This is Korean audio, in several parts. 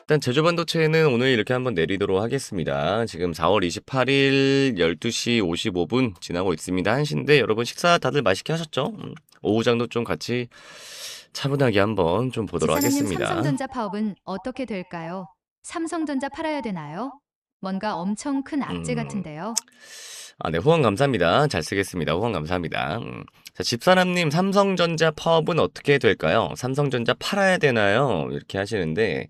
일단 제주 반도체는 오늘 이렇게 한번 내리도록 하겠습니다. 지금 4월 28일 12시 55분 지나고 있습니다. 1시인데 여러분 식사 다들 맛있게 하셨죠? 오후장도 좀 같이 차분하게 한번 좀 보도록 지사장님, 하겠습니다. 삼성전자 파업은 어떻게 될까요? 삼성전자 팔아야 되나요? 뭔가 엄청 큰 악재 음, 같은데요. 네, 후원 감사합니다. 잘 쓰겠습니다. 후원 감사합니다. 자, 집사람님, 삼성전자 파업은 어떻게 될까요? 삼성전자 팔아야 되나요? 이렇게 하시는데,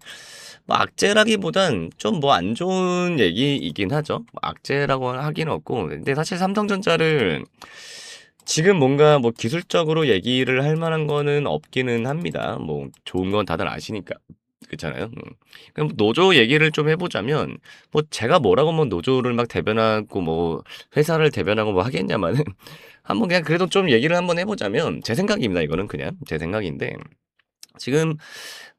뭐 악재라기보단 좀 뭐 안 좋은 얘기이긴 하죠. 뭐 악재라고 하기는 없고, 근데 사실 삼성전자를 지금 뭔가 뭐 기술적으로 얘기를 할 만한 거는 없기는 합니다. 뭐 좋은 건 다들 아시니까. 그렇잖아요. 그럼 노조 얘기를 좀 해보자면, 뭐 제가 뭐라고 뭐 노조를 막 대변하고 뭐 회사를 대변하고 뭐 하겠냐마는 한번 그냥 그래도 좀 얘기를 한번 해보자면 제 생각입니다. 이거는 그냥 제 생각인데 지금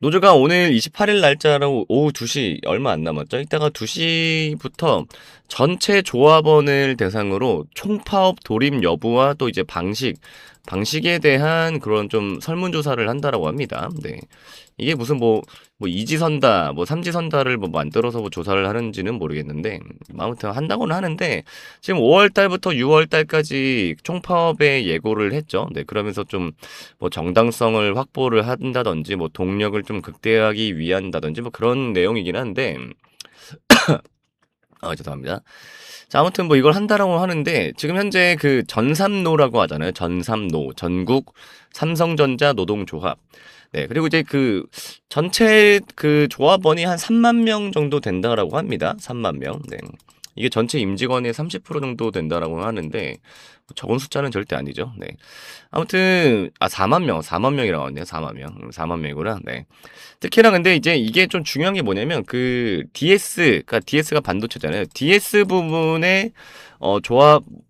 노조가 오늘 28일 날짜로 오후 2시 얼마 안 남았죠. 이따가 2시부터 전체 조합원을 대상으로 총파업 돌입 여부와 또 이제 방식에 대한 그런 좀 설문조사를 한다라고 합니다. 네. 이게 무슨 뭐 이지선다, 뭐 삼지선다를 뭐 만들어서 뭐 조사를 하는지는 모르겠는데, 아무튼 한다고는 하는데, 지금 5월 달부터 6월 달까지 총파업에 예고를 했죠. 네. 그러면서 좀 뭐 정당성을 확보를 한다든지, 뭐 동력을 좀 극대화하기 위한다든지, 뭐 그런 내용이긴 한데, 죄송합니다. 자, 아무튼 뭐 이걸 한다라고 하는데, 지금 현재 그 전삼노라고 하잖아요. 전삼노. 전국 삼성전자 노동조합. 네, 그리고 이제 그 전체 그 조합원이 한 3만 명 정도 된다라고 합니다. 3만 명. 네. 이게 전체 임직원의 30% 정도 된다라고 하는데, 적은 숫자는 절대 아니죠. 네. 아무튼 4만 명이라고 하네요. 4만 명. 4만 명이구나. 네. 특히나 근데 이제 이게 좀 중요한 게 뭐냐면 그 그러니까 DS가 반도체잖아요. DS 부분에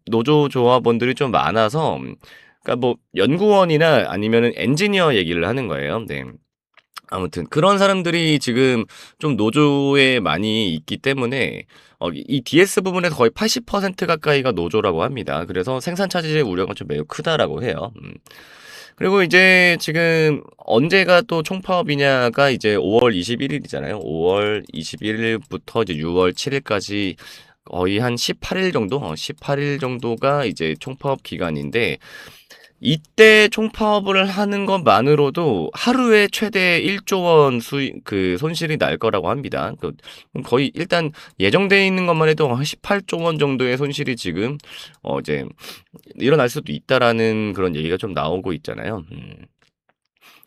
노조 조합원들이 좀 많아서 그러니까 뭐 연구원이나 아니면은 엔지니어 얘기를 하는 거예요. 네. 아무튼 그런 사람들이 지금 좀 노조에 많이 있기 때문에 이 DS 부분에서 거의 80% 가까이가 노조라고 합니다. 그래서 생산 차질의 우려가 좀 매우 크다라고 해요. 그리고 이제 지금 언제가 또 총파업이냐가 이제 5월 21일이잖아요. 5월 21일부터 이제 6월 7일까지 거의 한 18일 정도, 18일 정도가 이제 총파업 기간인데 이때 총파업을 하는 것만으로도 하루에 최대 1조 원 손실이 날 거라고 합니다. 거의 일단 예정되어 있는 것만 해도 한 18조 원 정도의 손실이 지금 이제 일어날 수도 있다라는 그런 얘기가 좀 나오고 있잖아요.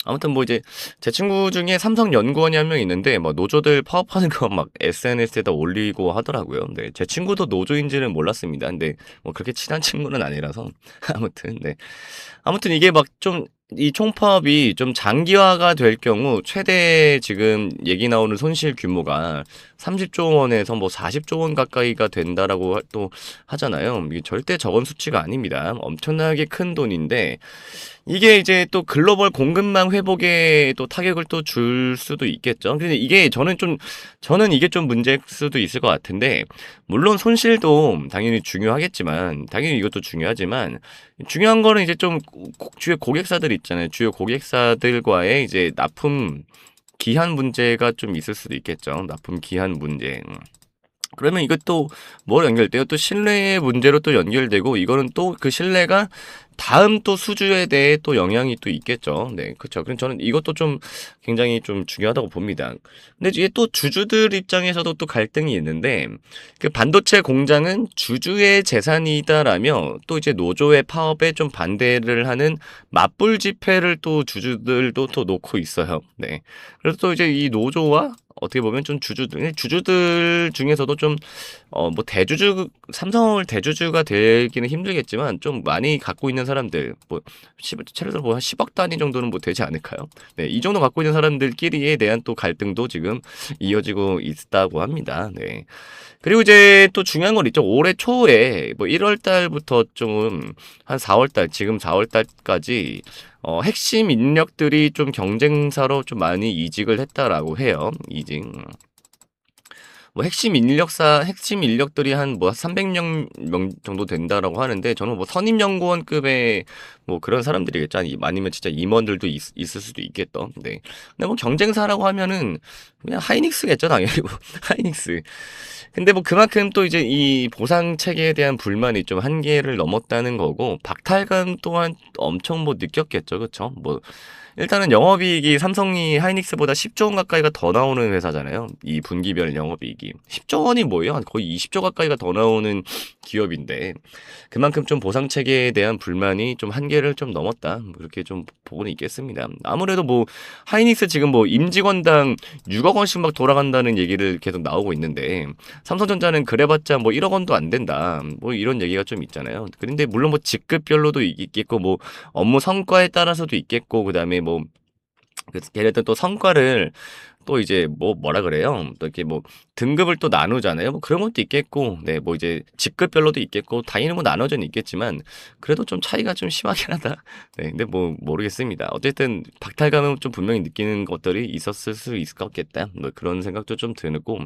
아무튼 뭐 이제 제 친구 중에 삼성 연구원이 한 명 있는데 뭐 노조들 파업하는 거 막 SNS에다 올리고 하더라고요. 네, 제 친구도 노조인지는 몰랐습니다. 근데 뭐 그렇게 친한 친구는 아니라서 아무튼 네. 아무튼 이게 막 좀 이 총파업이 좀 장기화가 될 경우 최대 지금 얘기 나오는 손실 규모가 30조 원에서 뭐 40조 원 가까이가 된다라고 또 하잖아요. 이게 절대 적은 수치가 아닙니다. 엄청나게 큰 돈인데 이게 이제 또 글로벌 공급망 회복에 또 타격을 또 줄 수도 있겠죠. 근데 이게 저는 이게 좀 문제일 수도 있을 것 같은데, 물론 손실도 당연히 중요하겠지만, 당연히 이것도 중요하지만, 중요한 거는 이제 좀 주요 고객사들 있잖아요. 주요 고객사들과의 이제 납품 기한 문제가 좀 있을 수도 있겠죠. 납품 기한 문제. 그러면 이것도 뭘 연결돼요? 또 신뢰의 문제로 또 연결되고 이거는 또 그 신뢰가 다음 또 수주에 대해 또 영향이 또 있겠죠. 네, 그렇죠. 그럼 저는 이것도 좀 굉장히 좀 중요하다고 봅니다. 근데 이게 또 주주들 입장에서도 또 갈등이 있는데 그 반도체 공장은 주주의 재산이다라며 또 이제 노조의 파업에 좀 반대를 하는 맞불 집회를 또 주주들도 또 놓고 있어요. 네. 그래서 또 이제 이 노조와 어떻게 보면 좀 주주들 중에서도 좀, 뭐 삼성을 대주주가 되기는 힘들겠지만, 좀 많이 갖고 있는 사람들, 뭐, 예를 들어 뭐 한 10억 단위 정도는 뭐 되지 않을까요? 네, 이 정도 갖고 있는 사람들끼리에 대한 또 갈등도 지금 이어지고 있다고 합니다. 네. 그리고 이제 또 중요한 건 있죠. 올해 초에 뭐 1월 달부터 좀 한 4월 달, 지금 4월 달까지 핵심 인력들이 좀 경쟁사로 좀 많이 이직을 했다라고 해요. 이직. 뭐 핵심 인력들이 한 뭐 300명 정도 된다라고 하는데 저는 뭐 선임 연구원급의 뭐 그런 사람들이겠죠. 아니면 진짜 임원들도 있을 수도 있겠던. 네. 근데 뭐 경쟁사라고 하면은 그냥 하이닉스겠죠, 당연히. 뭐 하이닉스. 근데 뭐 그만큼 또 이제 이 보상 체계에 대한 불만이 좀 한계를 넘었다는 거고, 박탈감 또한 엄청 뭐 느꼈겠죠. 그쵸? 뭐 일단은 영업이익이 삼성이 하이닉스보다 10조 원 가까이가 더 나오는 회사잖아요. 이 분기별 영업이익이. 10조 원이 뭐예요? 거의 20조 가까이가 더 나오는 기업인데 그만큼 좀 보상 체계에 대한 불만이 좀 한계를 좀 넘었다. 뭐 그렇게 좀 보고는 있겠습니다. 아무래도 뭐 하이닉스 지금 뭐 임직원당 6억 원씩 막 돌아간다는 얘기를 계속 나오고 있는데 삼성전자는 그래봤자 뭐 1억 원도 안 된다. 뭐 이런 얘기가 좀 있잖아요. 그런데 물론 뭐 직급별로도 있겠고 뭐 업무 성과에 따라서도 있겠고 그다음에 뭐 걔네들 또 성과를 또 이제 뭐라 그래요? 또 이렇게 뭐 등급을 또 나누잖아요. 뭐 그런 것도 있겠고, 네, 뭐 이제 직급별로도 있겠고, 당연히 뭐 나눠져는 있겠지만, 그래도 좀 차이가 좀 심하긴 하다. 네, 근데 뭐 모르겠습니다. 어쨌든 박탈감은 좀 분명히 느끼는 것들이 있었을 수 있을 것 같겠다. 뭐 그런 생각도 좀 들고,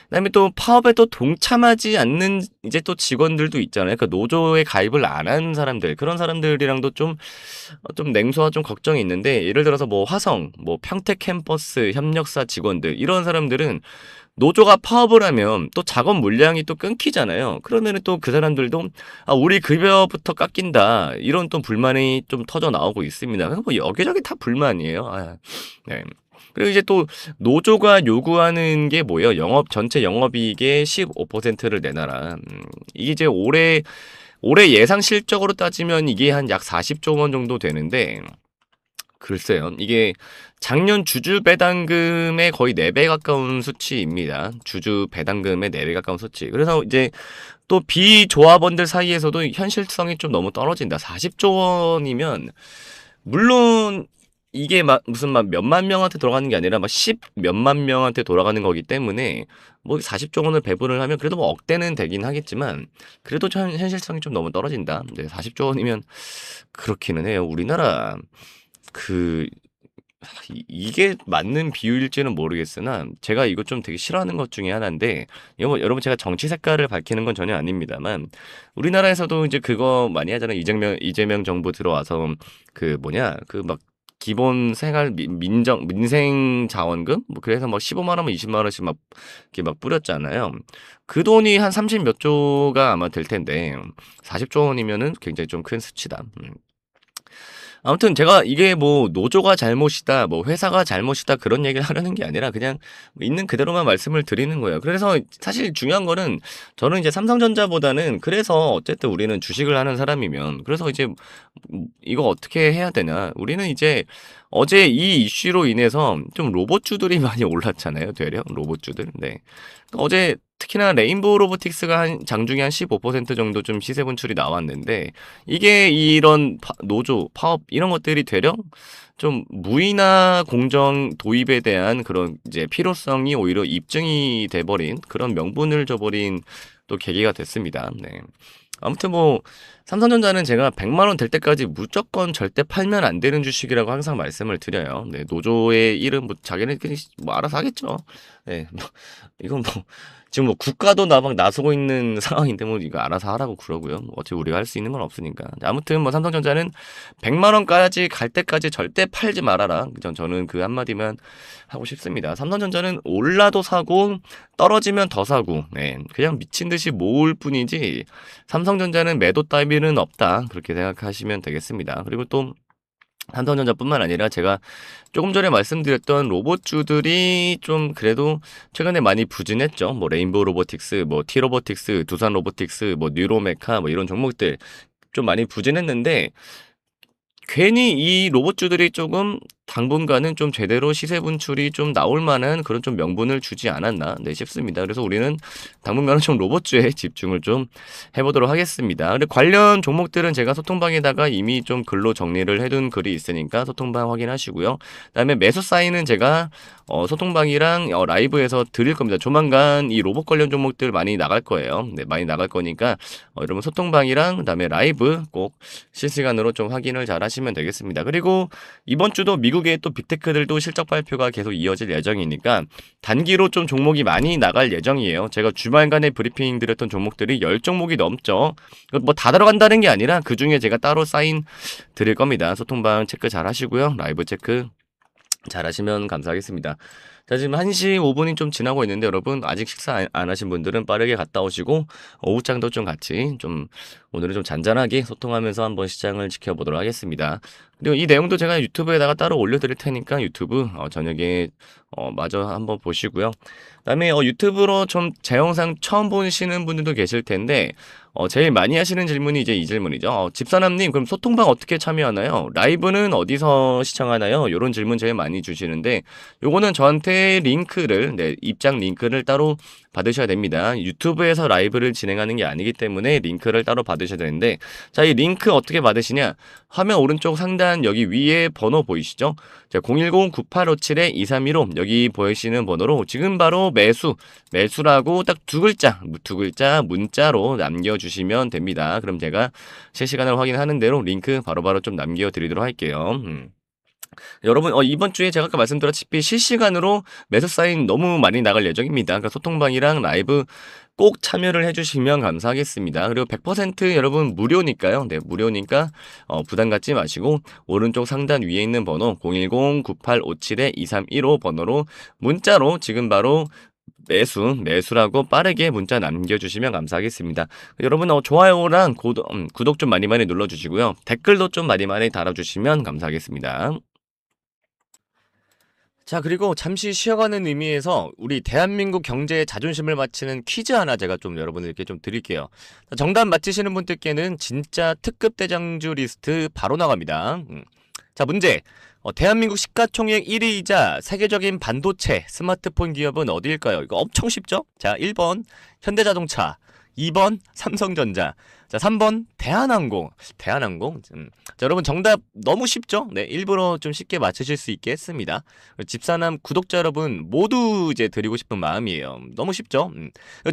그다음에 또 파업에 또 동참하지 않는 이제 또 직원들도 있잖아요. 그 노조에 가입을 안 한 사람들, 그런 사람들이랑도 좀 냉소와 좀 걱정이 있는데 예를 들어서 뭐 화성, 뭐 평택 캠퍼스 협력사 직원들 이런 사람들은 노조가 파업을 하면 또 작업 물량이 또 끊기잖아요. 그러면은 또 그 사람들도 아 우리 급여부터 깎인다 이런 또 불만이 좀 터져 나오고 있습니다. 그래서 뭐 여기저기 다 불만이에요. 아, 네. 그리고 이제 또 노조가 요구하는 게 뭐예요? 전체 영업이익의 15%를 내놔라. 이게 이제 올해 예상 실적으로 따지면 이게 한 약 40조 원 정도 되는데, 글쎄요. 이게 작년 주주 배당금의 거의 4배 가까운 수치입니다. 주주 배당금의 4배 가까운 수치. 그래서 이제 또 비조합원들 사이에서도 현실성이 좀 너무 떨어진다. 40조 원이면, 물론 이게 막 무슨 막 몇만 명한테 돌아가는 게 아니라 막 10 몇만 명한테 돌아가는 거기 때문에 뭐 40조 원을 배분을 하면 그래도 뭐 억대는 되긴 하겠지만 그래도 현실성이 좀 너무 떨어진다. 네, 40조 원이면 그렇기는 해요. 우리나라 그 이게 맞는 비율일지는 모르겠으나 제가 이거 좀 되게 싫어하는 것 중에 하나인데 이거 뭐 여러분 제가 정치 색깔을 밝히는 건 전혀 아닙니다만 우리나라에서도 이제 그거 많이 하잖아요. 이재명 정부 들어와서 그 뭐냐 그 막 기본 생활 민생 자원금 뭐 그래서 막 15만 원, 20만 원씩 막 이렇게 막 뿌렸잖아요. 그 돈이 한 30 몇 조가 아마 될 텐데 40조 원이면은 굉장히 좀 큰 수치다. 아무튼 제가 이게 뭐 노조가 잘못이다, 뭐 회사가 잘못이다 그런 얘기를 하려는 게 아니라 그냥 있는 그대로만 말씀을 드리는 거예요. 그래서 사실 중요한 거는 저는 이제 삼성전자보다는 그래서 어쨌든 우리는 주식을 하는 사람이면 그래서 이제 이거 어떻게 해야 되나? 우리는 이제 어제 이 이슈로 인해서 좀 로봇주들이 많이 올랐잖아요. 되려 로봇주들. 네. 어제 특히나 레인보우 로보틱스가 한 장중에 한 15% 정도 좀 시세 분출이 나왔는데 이게 이런 노조, 파업 이런 것들이 되려 좀 무인화 공정 도입에 대한 그런 이제 필요성이 오히려 입증이 돼버린 그런 명분을 줘버린 또 계기가 됐습니다. 네. 아무튼 뭐 삼성전자는 제가 100만 원 될 때까지 무조건 절대 팔면 안 되는 주식이라고 항상 말씀을 드려요. 네, 노조의 일은 뭐 자기네들이 뭐 알아서 하겠죠. 네, 뭐 이건 뭐 지금 뭐 국가도 막 나서고 있는 상황인데 뭐 이거 알아서 하라고 그러고요. 뭐 어차피 우리가 할 수 있는 건 없으니까. 아무튼 뭐 삼성전자는 100만 원까지 갈 때까지 절대 팔지 말아라. 저는 그 한마디만 하고 싶습니다. 삼성전자는 올라도 사고 떨어지면 더 사고, 네, 그냥 미친 듯이 모을 뿐이지 삼성전자는 매도 따위는 없다. 그렇게 생각하시면 되겠습니다. 그리고 또 삼성전자뿐만 아니라 제가 조금 전에 말씀드렸던 로봇주들이 좀 그래도 최근에 많이 부진했죠. 뭐 레인보우 로보틱스, 뭐 T로보틱스, 두산 로보틱스, 뭐 뉴로메카 뭐 이런 종목들 좀 많이 부진했는데 괜히 이 로봇주들이 조금 당분간은 좀 제대로 시세 분출이 좀 나올 만한 그런 좀 명분을 주지 않았나 네, 싶습니다. 그래서 우리는 당분간은 좀 로봇주에 집중을 좀 해보도록 하겠습니다. 근데 관련 종목들은 제가 소통방에다가 이미 좀 글로 정리를 해둔 글이 있으니까 소통방 확인하시고요. 그다음에 매수 사인은 제가 소통방이랑 라이브에서 드릴 겁니다. 조만간 이 로봇 관련 종목들 많이 나갈 거예요. 네, 많이 나갈 거니까 여러분 소통방이랑 그다음에 라이브 꼭 실시간으로 좀 확인을 잘 하시면 되겠습니다. 그리고 이번 주도 미국 미국의 또 빅테크들도 실적 발표가 계속 이어질 예정이니까 단기로 좀 종목이 많이 나갈 예정이에요. 제가 주말간에 브리핑 드렸던 종목들이 10종목이 넘죠. 뭐 다 들어간다는 게 아니라 그중에 제가 따로 사인 드릴 겁니다. 소통방 체크 잘 하시고요. 라이브 체크 잘 하시면 감사하겠습니다. 자, 지금 1시 5분이 좀 지나고 있는데 여러분 아직 식사 안 하신 분들은 빠르게 갔다 오시고 오후장도 좀 같이 좀 오늘은 좀 잔잔하게 소통하면서 한번 시장을 지켜보도록 하겠습니다. 그리고 이 내용도 제가 유튜브에다가 따로 올려드릴 테니까 유튜브 저녁에 마저 한번 보시고요. 그다음에 유튜브로 좀 제 영상 처음 보시는 분들도 계실 텐데 제일 많이 하시는 질문이 이제 이 질문이죠. 집사남님, 그럼 소통방 어떻게 참여하나요? 라이브는 어디서 시청하나요? 이런 질문 제일 많이 주시는데 요거는 저한테 링크를 입장 링크를 따로 받으셔야 됩니다. 유튜브에서 라이브를 진행하는 게 아니기 때문에 링크를 따로 받으셔야 되는데 자, 이 링크 어떻게 받으시냐? 화면 오른쪽 상단 여기 위에 번호 보이시죠? 자, 010-9857-2315 여기 보이시는 번호로 지금 바로 매수라고 딱 두 글자 문자로 남겨주시면 됩니다. 그럼 제가 실시간으로 확인하는 대로 링크 바로바로 좀 남겨드리도록 할게요. 여러분 이번 주에 제가 아까 말씀드렸다시피 실시간으로 매수 사인 너무 많이 나갈 예정입니다. 그러니까 소통방이랑 라이브 꼭 참여를 해주시면 감사하겠습니다. 그리고 100% 여러분 무료니까요. 네, 무료니까 부담 갖지 마시고 오른쪽 상단 위에 있는 번호 010-9857-2315 번호로 문자로 지금 바로 매수라고 빠르게 문자 남겨주시면 감사하겠습니다. 여러분 좋아요랑 구독 좀 많이 눌러주시고요. 댓글도 좀 많이 달아주시면 감사하겠습니다. 자, 그리고 잠시 쉬어가는 의미에서 우리 대한민국 경제의 자존심을 맞히는 퀴즈 하나 제가 좀 여러분들께 좀 드릴게요. 자, 정답 맞히시는 분들께는 진짜 특급 대장주 리스트 바로 나갑니다. 자, 문제. 대한민국 시가총액 1위이자 세계적인 반도체, 스마트폰 기업은 어디일까요? 이거 엄청 쉽죠? 자, 1번 현대자동차, 2번 삼성전자, 자, 3번 대한항공. 자, 여러분 정답 너무 쉽죠? 네, 일부러 좀 쉽게 맞추실 수 있게 했습니다. 집사남 구독자 여러분 모두 이제 드리고 싶은 마음이에요. 너무 쉽죠?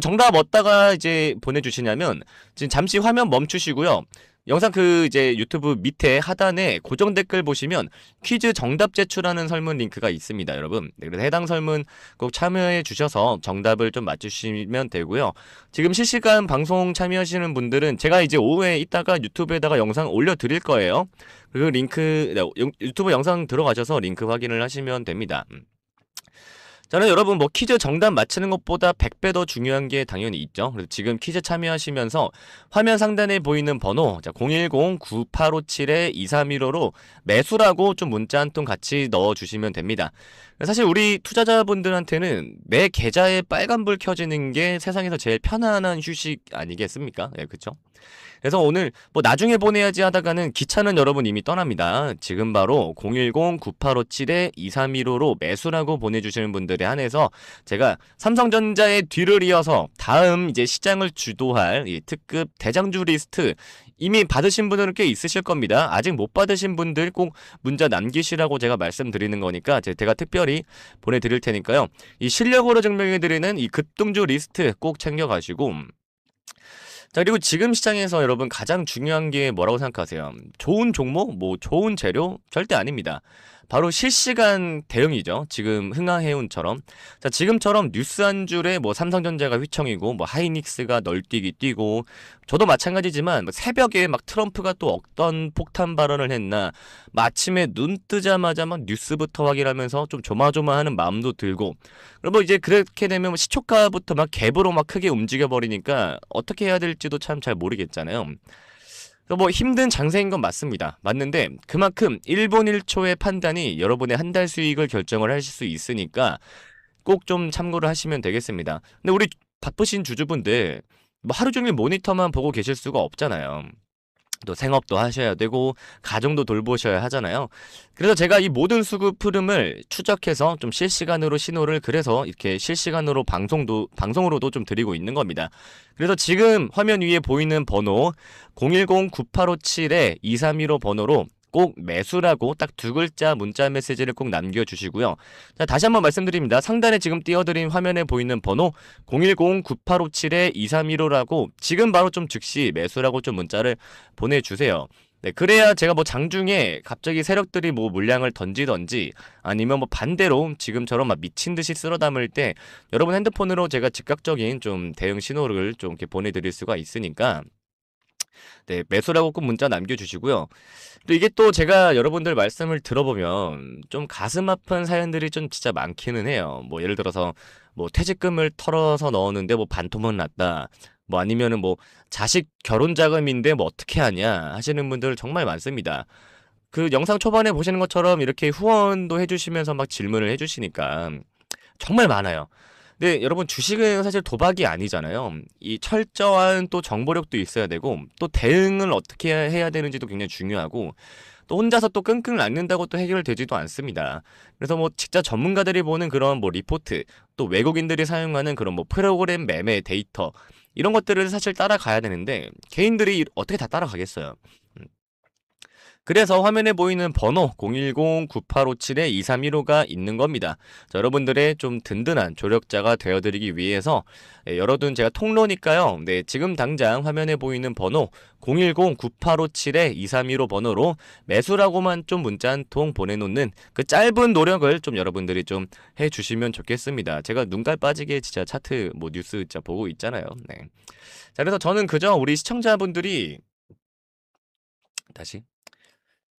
정답 어디다가 이제 보내주시냐면 지금 잠시 화면 멈추시고요. 영상 이제 유튜브 밑에 하단에 고정 댓글 보시면 퀴즈 정답 제출하는 설문 링크가 있습니다, 여러분. 네, 그래서 해당 설문 꼭 참여해 주셔서 정답을 좀 맞추시면 되고요. 지금 실시간 방송 참여하시는 분들은 제가 이제 오후에 이따가 유튜브에다가 영상 올려드릴 거예요. 그 링크, 유튜브 영상 들어가셔서 링크 확인을 하시면 됩니다. 저는 여러분 퀴즈 정답 맞히는 것보다 100배 더 중요한 게 당연히 있죠. 그래서 지금 퀴즈 참여하시면서 화면 상단에 보이는 번호 010-9857-2315로 매수라고 좀 문자 한 통 같이 넣어주시면 됩니다. 사실 우리 투자자분들한테는 내 계좌에 빨간불 켜지는 게 세상에서 제일 편안한 휴식 아니겠습니까? 네, 그쵸? 그래서 오늘 나중에 보내야지 하다가는 기차는 여러분 이미 떠납니다. 지금 바로 010-9857-2315로 매수라고 보내주시는 분들에 한해서 제가 삼성전자의 뒤를 이어서 다음 이제 시장을 주도할 이 특급 대장주 리스트 이미 받으신 분들은 꽤 있으실 겁니다. 아직 못 받으신 분들 꼭 문자 남기시라고 제가 말씀드리는 거니까 제가 특별히 보내드릴 테니까요. 이 실력으로 증명해드리는 이 급등주 리스트 꼭 챙겨가시고 자, 그리고 지금 시장에서 여러분 가장 중요한 게 뭐라고 생각하세요? 좋은 종목? 좋은 재료? 절대 아닙니다. 바로 실시간 대응이죠. 지금 흥하해운처럼. 자, 지금처럼 뉴스 한 줄에 삼성전자가 휘청이고 하이닉스가 널뛰기 뛰고 저도 마찬가지지만 새벽에 트럼프가 또 어떤 폭탄 발언을 했나 아침에 눈 뜨자마자 뉴스부터 확인하면서 좀 조마조마하는 마음도 들고 그리고 이제 그렇게 되면 시초가부터 갭으로 크게 움직여 버리니까 어떻게 해야 될지도 참 잘 모르겠잖아요. 힘든 장세인 건 맞습니다. 맞는데 그만큼 1분 1초의 판단이 여러분의 한 달 수익을 결정을 하실 수 있으니까 꼭 좀 참고를 하시면 되겠습니다. 근데 우리 바쁘신 주주분들 하루 종일 모니터만 보고 계실 수가 없잖아요. 또 생업도 하셔야 되고 가정도 돌보셔야 하잖아요. 그래서 제가 이 모든 수급 흐름을 추적해서 좀 실시간으로 신호를 그래서 이렇게 실시간으로 방송으로도 좀 드리고 있는 겁니다. 그래서 지금 화면 위에 보이는 번호 010-9857-2315 번호로 꼭 매수라고 딱 두 글자 문자 메시지를 꼭 남겨주시고요. 자, 다시 한번 말씀드립니다. 상단에 지금 띄워드린 화면에 보이는 번호 010-9857-2315라고 지금 바로 좀 즉시 매수라고 좀 문자를 보내주세요. 네, 그래야 제가 뭐 장중에 갑자기 세력들이 뭐 물량을 던지던지 아니면 뭐 반대로 지금처럼 막 미친 듯이 쓸어 담을 때 여러분 핸드폰으로 제가 즉각적인 좀 대응 신호를 좀 이렇게 보내드릴 수가 있으니까 네, 매수라고 꼭 문자 남겨주시고요. 또 이게 또 제가 여러분들 말씀을 들어보면 좀 가슴 아픈 사연들이 좀 진짜 많기는 해요. 뭐 예를 들어서 뭐 퇴직금을 털어서 넣었는데 뭐 반토막 났다. 뭐 아니면은 뭐 자식 결혼 자금인데 뭐 어떻게 하냐 하시는 분들 정말 많습니다. 그 영상 초반에 보시는 것처럼 이렇게 후원도 해주시면서 막 질문을 해주시니까 정말 많아요. 근데 여러분 주식은 사실 도박이 아니잖아요. 이 철저한 또 정보력도 있어야 되고 또 대응을 어떻게 해야 되는지도 굉장히 중요하고 또 혼자서 또 끙끙 앓는다고 또 해결되지도 않습니다. 그래서 뭐 진짜 전문가들이 보는 그런 뭐 리포트 또 외국인들이 사용하는 그런 뭐 프로그램 매매 데이터 이런 것들을 사실 따라가야 되는데 개인들이 어떻게 다 따라가겠어요. 그래서 화면에 보이는 번호 010-9857-2315가 있는 겁니다. 자, 여러분들의 좀 든든한 조력자가 되어드리기 위해서 열어둔 제가 통로니까요. 네, 지금 당장 화면에 보이는 번호 010-9857-2315 번호로 매수라고만 좀 문자 한 통 보내놓는 그 짧은 노력을 좀 여러분들이 좀 해주시면 좋겠습니다. 제가 눈깔 빠지게 진짜 차트 뭐 뉴스 진짜 보고 있잖아요. 네. 자, 그래서 저는 그저 우리 시청자분들이 다시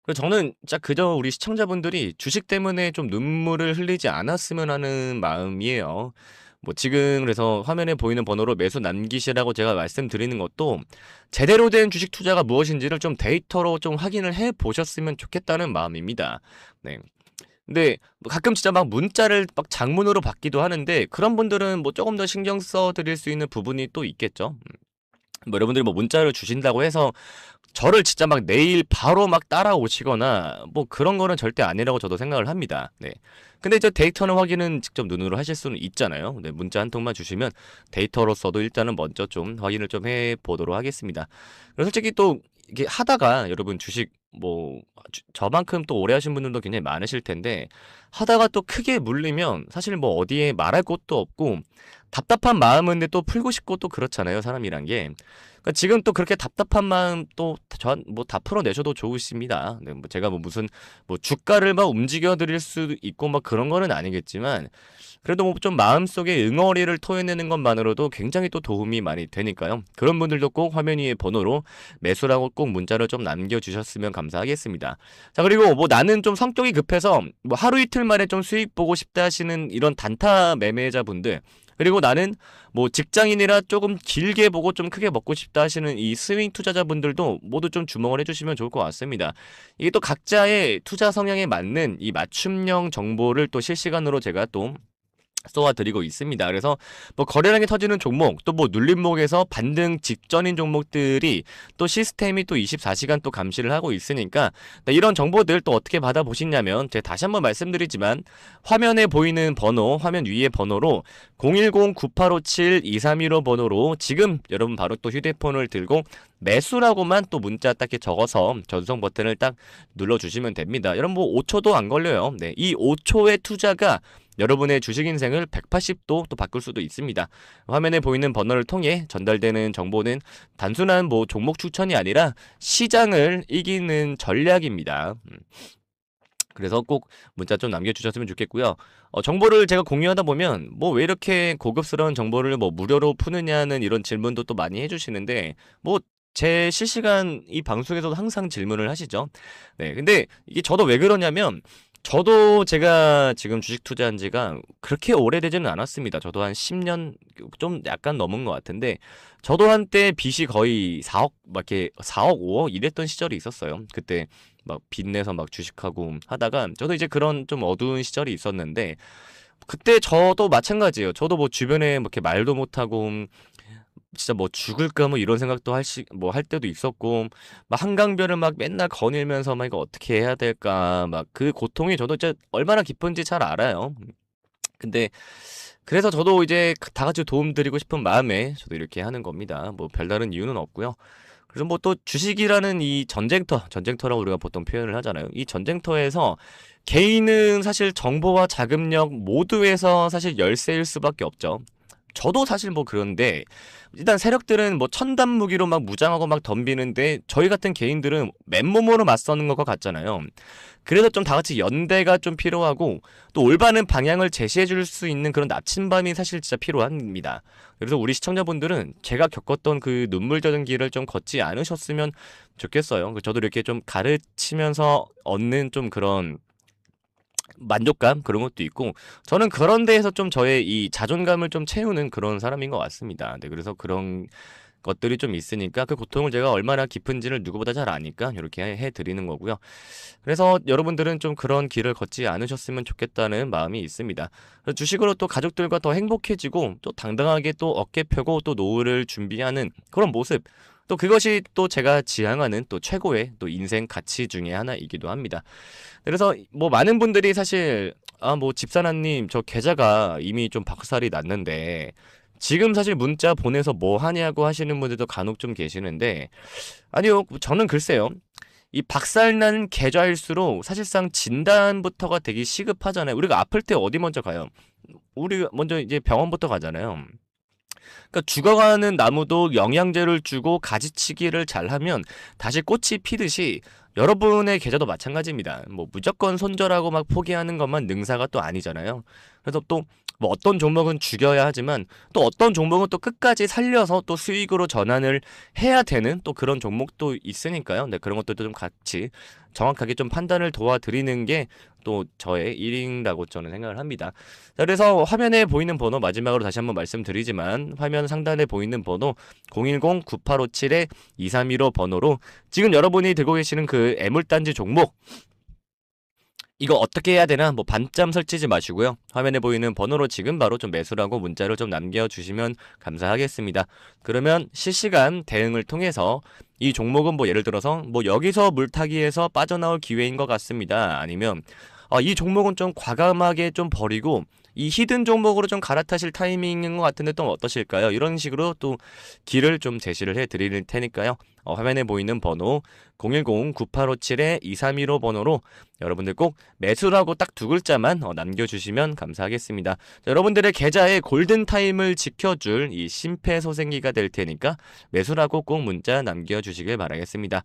그래서 저는 진짜 그저 우리 시청자분들이 주식 때문에 좀 눈물을 흘리지 않았으면 하는 마음이에요. 뭐 지금 그래서 화면에 보이는 번호로 매수 남기시라고 제가 말씀드리는 것도 제대로 된 주식 투자가 무엇인지를 좀 데이터로 좀 확인을 해 보셨으면 좋겠다는 마음입니다. 네. 근데 뭐 가끔 진짜 막 문자를 막 장문으로 받기도 하는데 그런 분들은 뭐 조금 더 신경 써 드릴 수 있는 부분이 또 있겠죠. 뭐 여러분들이 뭐 문자를 주신다고 해서 저를 진짜 막 내일 바로 막 따라오시거나 뭐 그런 거는 절대 아니라고 저도 생각을 합니다. 네. 근데 이제 데이터는 확인은 직접 눈으로 하실 수는 있잖아요. 네, 문자 한 통만 주시면 데이터로서도 일단은 먼저 좀 확인을 좀 해보도록 하겠습니다. 그리고 솔직히 또 이게 하다가 여러분 주식 뭐 저만큼 또 오래 하신 분들도 굉장히 많으실 텐데 하다가 또 크게 물리면 사실 뭐 어디에 말할 곳도 없고 답답한 마음은 또 풀고 싶고 또 그렇잖아요, 사람이란 게. 그러니까 지금 또 그렇게 답답한 마음 또 전 뭐 다 풀어내셔도 좋으십니다. 네, 뭐 제가 뭐 무슨 뭐 주가를 막 움직여 드릴 수 있고 막 그런 거는 아니겠지만 그래도 뭐 좀 마음속에 응어리를 토해내는 것만으로도 굉장히 또 도움이 많이 되니까요. 그런 분들도 꼭 화면 위에 번호로 매수라고 꼭 문자를 좀 남겨주셨으면 감사하겠습니다. 자, 그리고 뭐 나는 좀 성격이 급해서 뭐 하루 이틀 만에 좀 수익 보고 싶다 하시는 이런 단타 매매자분들 그리고 나는 뭐 직장인이라 조금 길게 보고 좀 크게 먹고 싶다 하시는 이 스윙 투자자분들도 모두 좀 주목을 해주시면 좋을 것 같습니다. 이게 또 각자의 투자 성향에 맞는 이 맞춤형 정보를 또 실시간으로 제가 또 쏘아드리고 있습니다. 그래서 뭐 거래량이 터지는 종목 또 뭐 눌림목에서 반등 직전인 종목들이 또 시스템이 또 24시간 또 감시를 하고 있으니까 네, 이런 정보들 또 어떻게 받아보시냐면 제가 다시 한번 말씀드리지만 화면에 보이는 번호 화면 위에 번호로 010-9857-2315 번호로 지금 여러분 바로 또 휴대폰을 들고 매수라고만 또 문자 딱 이렇게 적어서 전송 버튼을 딱 눌러주시면 됩니다. 여러분 뭐 5초도 안 걸려요. 네, 이 5초의 투자가 여러분의 주식 인생을 180도 또 바꿀 수도 있습니다. 화면에 보이는 번호를 통해 전달되는 정보는 단순한 뭐 종목 추천이 아니라 시장을 이기는 전략입니다. 그래서 꼭 문자 좀 남겨주셨으면 좋겠고요. 정보를 제가 공유하다 보면 뭐 왜 이렇게 고급스러운 정보를 뭐 무료로 푸느냐는 이런 질문도 또 많이 해주시는데 뭐 제 실시간 이 방송에서도 항상 질문을 하시죠. 네, 근데 이게 저도 왜 그러냐면 저도 제가 지금 주식 투자한 지가 그렇게 오래되지는 않았습니다. 저도 한 10년 좀 약간 넘은 것 같은데 저도 한때 빚이 거의 4억 막 이렇게 4억 5억 이랬던 시절이 있었어요. 그때 막 빚내서 막 주식하고 하다가 저도 이제 그런 좀 어두운 시절이 있었는데 그때 저도 마찬가지예요. 저도 뭐 주변에 뭐 이렇게 말도 못하고 진짜 뭐 죽을까 뭐 이런 생각도 뭐 할 때도 있었고 막 한강변을 막 맨날 거닐면서 막 이거 어떻게 해야 될까 막 그 고통이 저도 진짜 얼마나 깊은지 잘 알아요. 근데 그래서 저도 이제 다 같이 도움 드리고 싶은 마음에 저도 이렇게 하는 겁니다. 뭐 별다른 이유는 없고요. 그래서 뭐 또 주식이라는 이 전쟁터라고 우리가 보통 표현을 하잖아요. 이 전쟁터에서 개인은 사실 정보와 자금력 모두에서 사실 열세일 수밖에 없죠. 저도 사실 뭐 그런데 일단 세력들은 뭐 첨단 무기로 막 무장하고 막 덤비는데 저희 같은 개인들은 맨몸으로 맞서는 것과 같잖아요. 그래서 좀 다 같이 연대가 좀 필요하고 또 올바른 방향을 제시해 줄 수 있는 그런 나침반이 사실 진짜 필요합니다. 그래서 우리 시청자분들은 제가 겪었던 그 눈물 젖은 길을 좀 걷지 않으셨으면 좋겠어요. 저도 이렇게 좀 가르치면서 얻는 좀 그런 만족감 그런 것도 있고 저는 그런 데에서 좀 저의 이 자존감을 좀 채우는 그런 사람인 것 같습니다. 네, 그래서 그런 것들이 좀 있으니까 그 고통을 제가 얼마나 깊은지를 누구보다 잘 아니까 이렇게 해드리는 거고요. 그래서 여러분들은 좀 그런 길을 걷지 않으셨으면 좋겠다는 마음이 있습니다. 그래서 주식으로 또 가족들과 더 행복해지고 또 당당하게 또 어깨 펴고 또 노후를 준비하는 그런 모습 또 그것이 또 제가 지향하는 또 최고의 또 인생 가치 중에 하나이기도 합니다. 그래서 뭐 많은 분들이 사실 아 뭐 집사나님 저 계좌가 이미 좀 박살이 났는데 지금 사실 문자 보내서 뭐 하냐고 하시는 분들도 간혹 좀 계시는데 아니요 저는 글쎄요 이 박살난 계좌일수록 사실상 진단부터가 되게 시급하잖아요. 우리가 아플 때 어디 먼저 가요? 우리 먼저 이제 병원부터 가잖아요. 그러니까 죽어가는 나무도 영양제를 주고 가지치기를 잘하면 다시 꽃이 피듯이 여러분의 계좌도 마찬가지입니다. 뭐 무조건 손절하고 막 포기하는 것만 능사가 또 아니잖아요. 그래서 또 뭐 어떤 종목은 죽여야 하지만 또 어떤 종목은 또 끝까지 살려서 또 수익으로 전환을 해야 되는 또 그런 종목도 있으니까요. 네, 그런 것들도 좀 같이 정확하게 좀 판단을 도와드리는 게 또 저의 일이라고 저는 생각을 합니다. 자, 그래서 화면에 보이는 번호 마지막으로 다시 한번 말씀드리지만 화면 상단에 보이는 번호 010-9857-2315 번호로 지금 여러분이 들고 계시는 그 애물단지 종목 이거 어떻게 해야 되나 뭐 반점 설치지 마시고요. 화면에 보이는 번호로 지금 바로 좀 매수라고 문자를 좀 남겨주시면 감사하겠습니다. 그러면 실시간 대응을 통해서 이 종목은 뭐 예를 들어서 뭐 여기서 물타기에서 빠져나올 기회인 것 같습니다. 아니면 이 종목은 좀 과감하게 좀 버리고 이 히든 종목으로 좀 갈아타실 타이밍인 것 같은데 또 어떠실까요? 이런 식으로 또 길을 좀 제시를 해드릴 테니까요. 화면에 보이는 번호 010-9857-2315 번호로 여러분들 꼭 매수라고 딱 두 글자만 남겨주시면 감사하겠습니다. 자, 여러분들의 계좌의 골든타임을 지켜줄 이 심폐소생기가 될 테니까 매수라고 꼭 문자 남겨주시길 바라겠습니다.